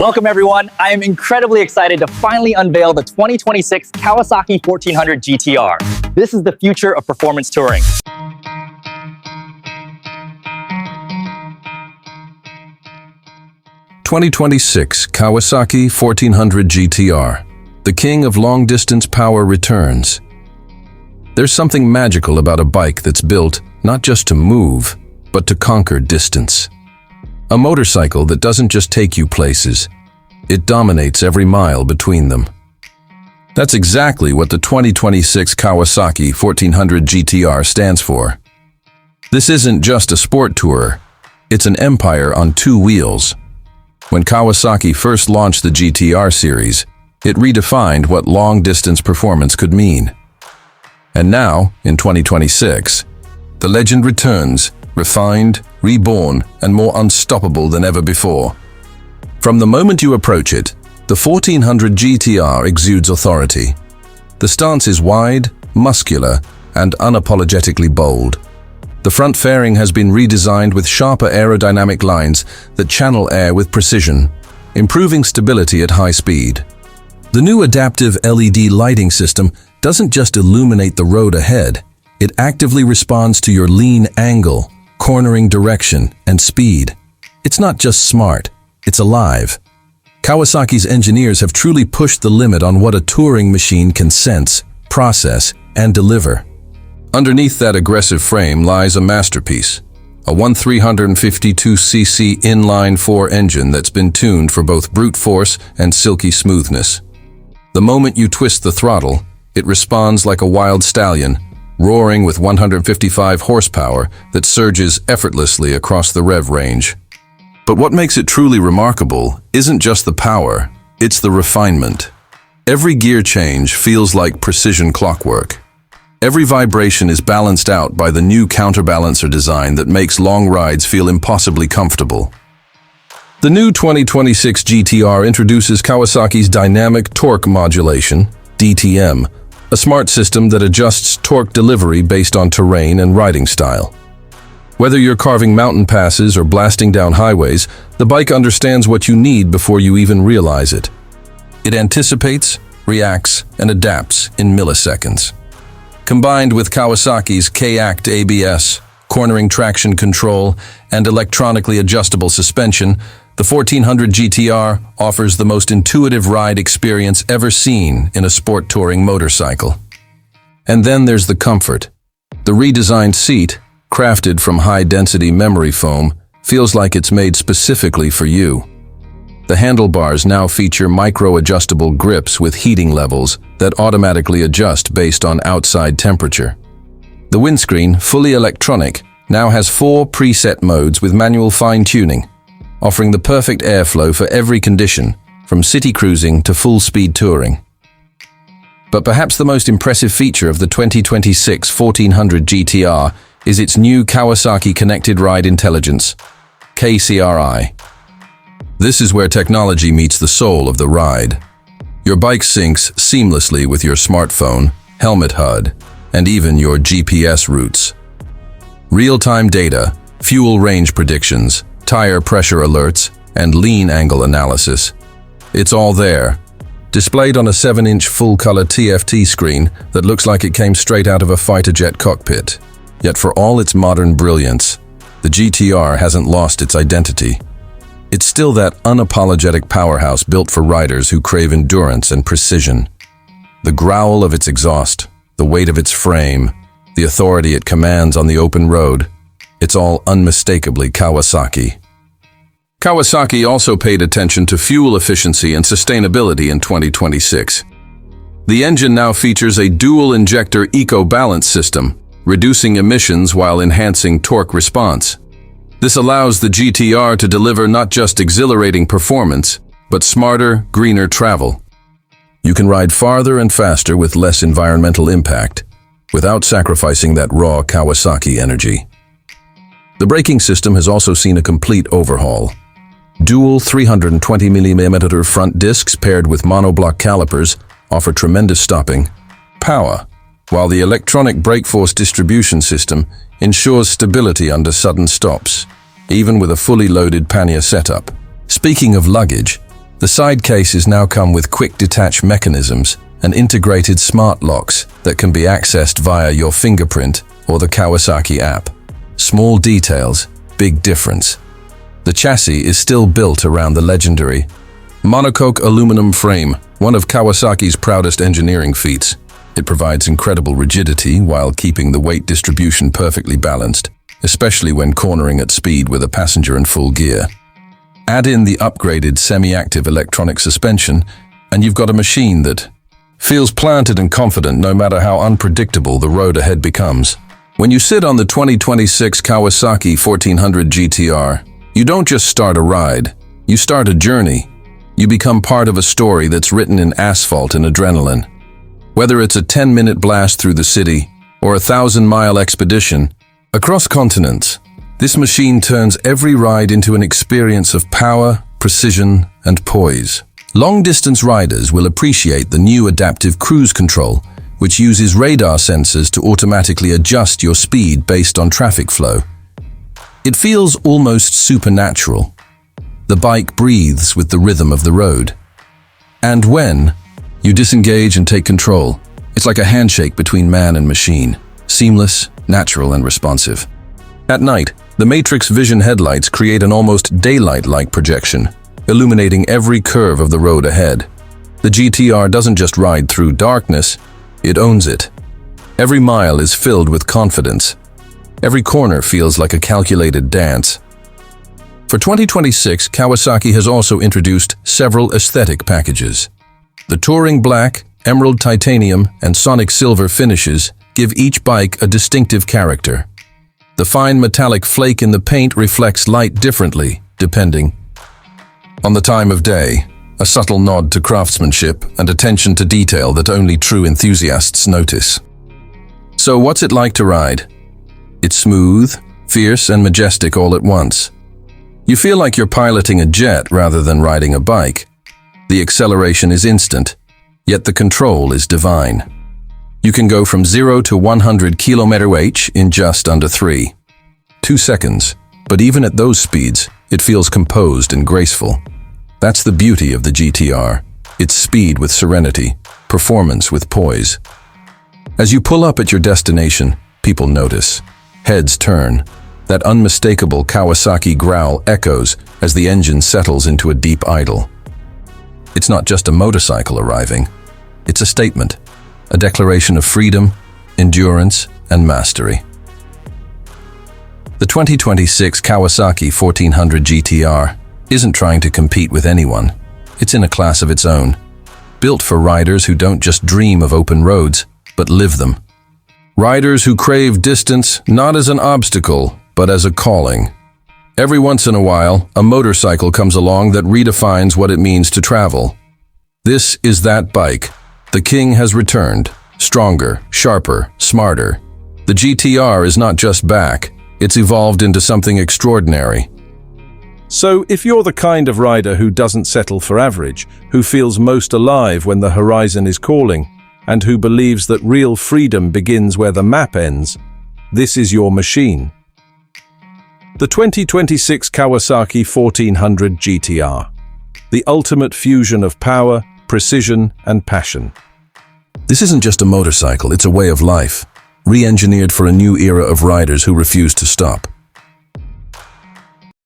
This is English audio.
Welcome everyone. I am incredibly excited to finally unveil the 2026 Kawasaki 1400 GTR. This is the future of performance touring. (2026) Kawasaki 1400 GTR. The king of long-distance power returns. There's something magical about a bike that's built not just to move, but to conquer distance. A motorcycle that doesn't just take you places, it dominates every mile between them. That's exactly what the 2026 Kawasaki 1400 GTR stands for. This isn't just a sport tourer, it's an empire on two wheels. When Kawasaki first launched the GTR series, it redefined what long-distance performance could mean. And now, in 2026, the legend returns, refined, reborn, and more unstoppable than ever before. From the moment you approach it, the 1400 GTR exudes authority. The stance is wide, muscular, and unapologetically bold. The front fairing has been redesigned with sharper aerodynamic lines that channel air with precision, improving stability at high speed. The new adaptive LED lighting system doesn't just illuminate the road ahead, it actively responds to your lean angle, cornering direction, and speed. It's not just smart, it's alive. Kawasaki's engineers have truly pushed the limit on what a touring machine can sense, process, and deliver. Underneath that aggressive frame lies a masterpiece, a 1352cc inline-four engine that's been tuned for both brute force and silky smoothness. The moment you twist the throttle, it responds like a wild stallion, roaring with 155 horsepower that surges effortlessly across the rev range. But what makes it truly remarkable isn't just the power, it's the refinement. Every gear change feels like precision clockwork. Every vibration is balanced out by the new counterbalancer design that makes long rides feel impossibly comfortable. The new 2026 GTR introduces Kawasaki's Dynamic Torque Modulation, DTM, a smart system that adjusts torque delivery based on terrain and riding style. Whether you're carving mountain passes or blasting down highways, the bike understands what you need before you even realize it. It anticipates, reacts, and adapts in milliseconds. Combined with Kawasaki's K-CRI ABS, cornering traction control, and electronically adjustable suspension, the 1400 GTR offers the most intuitive ride experience ever seen in a sport touring motorcycle. And then there's the comfort. The redesigned seat, crafted from high-density memory foam, feels like it's made specifically for you. The handlebars now feature micro-adjustable grips with heating levels that automatically adjust based on outside temperature. The windscreen, fully electronic, now has 4 preset modes with manual fine-tuning, offering the perfect airflow for every condition, from city cruising to full-speed touring. But perhaps the most impressive feature of the 2026 1400 GTR is its new Kawasaki Connected Ride Intelligence, K-CRI. This is where technology meets the soul of the ride. Your bike syncs seamlessly with your smartphone, helmet HUD, and even your GPS routes. Real-time data, fuel range predictions, tire pressure alerts, and lean angle analysis. It's all there, displayed on a 7-inch full-color TFT screen that looks like it came straight out of a fighter jet cockpit. Yet for all its modern brilliance, the GTR hasn't lost its identity. It's still that unapologetic powerhouse built for riders who crave endurance and precision. The growl of its exhaust, the weight of its frame, the authority it commands on the open road, it's all unmistakably Kawasaki. Kawasaki also paid attention to fuel efficiency and sustainability in 2026. The engine now features a dual-injector eco-balance system, reducing emissions while enhancing torque response. This allows the GTR to deliver not just exhilarating performance, but smarter, greener travel. You can ride farther and faster with less environmental impact, without sacrificing that raw Kawasaki energy. The braking system has also seen a complete overhaul. Dual 320mm front discs paired with monoblock calipers offer tremendous stopping power, while the electronic brake force distribution system ensures stability under sudden stops, even with a fully loaded pannier setup. Speaking of luggage, The side cases now come with quick detach mechanisms and integrated smart locks that can be accessed via your fingerprint or the Kawasaki app. Small details, big difference. The chassis is still built around the legendary monocoque aluminum frame, one of Kawasaki's proudest engineering feats. It provides incredible rigidity while keeping the weight distribution perfectly balanced, especially when cornering at speed with a passenger in full gear. Add in the upgraded semi-active electronic suspension, and you've got a machine that feels planted and confident no matter how unpredictable the road ahead becomes. When you sit on the 2026 Kawasaki 1400 GTR, you don't just start a ride, you start a journey. You become part of a story that's written in asphalt and adrenaline. Whether it's a 10-minute blast through the city or a 1,000-mile expedition across continents, this machine turns every ride into an experience of power, precision, and poise. Long-distance riders will appreciate the new adaptive cruise control, which uses radar sensors to automatically adjust your speed based on traffic flow. It feels almost supernatural. The bike breathes with the rhythm of the road. And when you disengage and take control, it's like a handshake between man and machine, seamless, natural, and responsive. At night, the Matrix Vision headlights create an almost daylight-like projection, illuminating every curve of the road ahead. The GTR doesn't just ride through darkness, it owns it. Every mile is filled with confidence. Every corner feels like a calculated dance. For 2026, Kawasaki has also introduced several aesthetic packages. The Touring Black, Emerald Titanium, and Sonic Silver finishes give each bike a distinctive character. The fine metallic flake in the paint reflects light differently, depending on the time of day, a subtle nod to craftsmanship and attention to detail that only true enthusiasts notice. So what's it like to ride? It's smooth, fierce, and majestic all at once. You feel like you're piloting a jet rather than riding a bike. The acceleration is instant, yet the control is divine. You can go from 0 to 100 km/h in just under 2 seconds, but even at those speeds, it feels composed and graceful. That's the beauty of the GTR. It's speed with serenity, performance with poise. As you pull up at your destination, people notice. Heads turn. That unmistakable Kawasaki growl echoes as the engine settles into a deep idle. It's not just a motorcycle arriving. It's a statement, a declaration of freedom, endurance, and mastery. The 2026 Kawasaki 1400 GTR isn't trying to compete with anyone. It's in a class of its own, built for riders who don't just dream of open roads, but live them. Riders who crave distance not as an obstacle, but as a calling. Every once in a while, a motorcycle comes along that redefines what it means to travel. This is that bike. The king has returned, stronger, sharper, smarter. The GTR is not just back, it's evolved into something extraordinary. So, if you're the kind of rider who doesn't settle for average, who feels most alive when the horizon is calling, and who believes that real freedom begins where the map ends, this is your machine. The 2026 Kawasaki 1400 GTR. The ultimate fusion of power, precision, and passion. This isn't just a motorcycle, it's a way of life, re-engineered for a new era of riders who refuse to stop.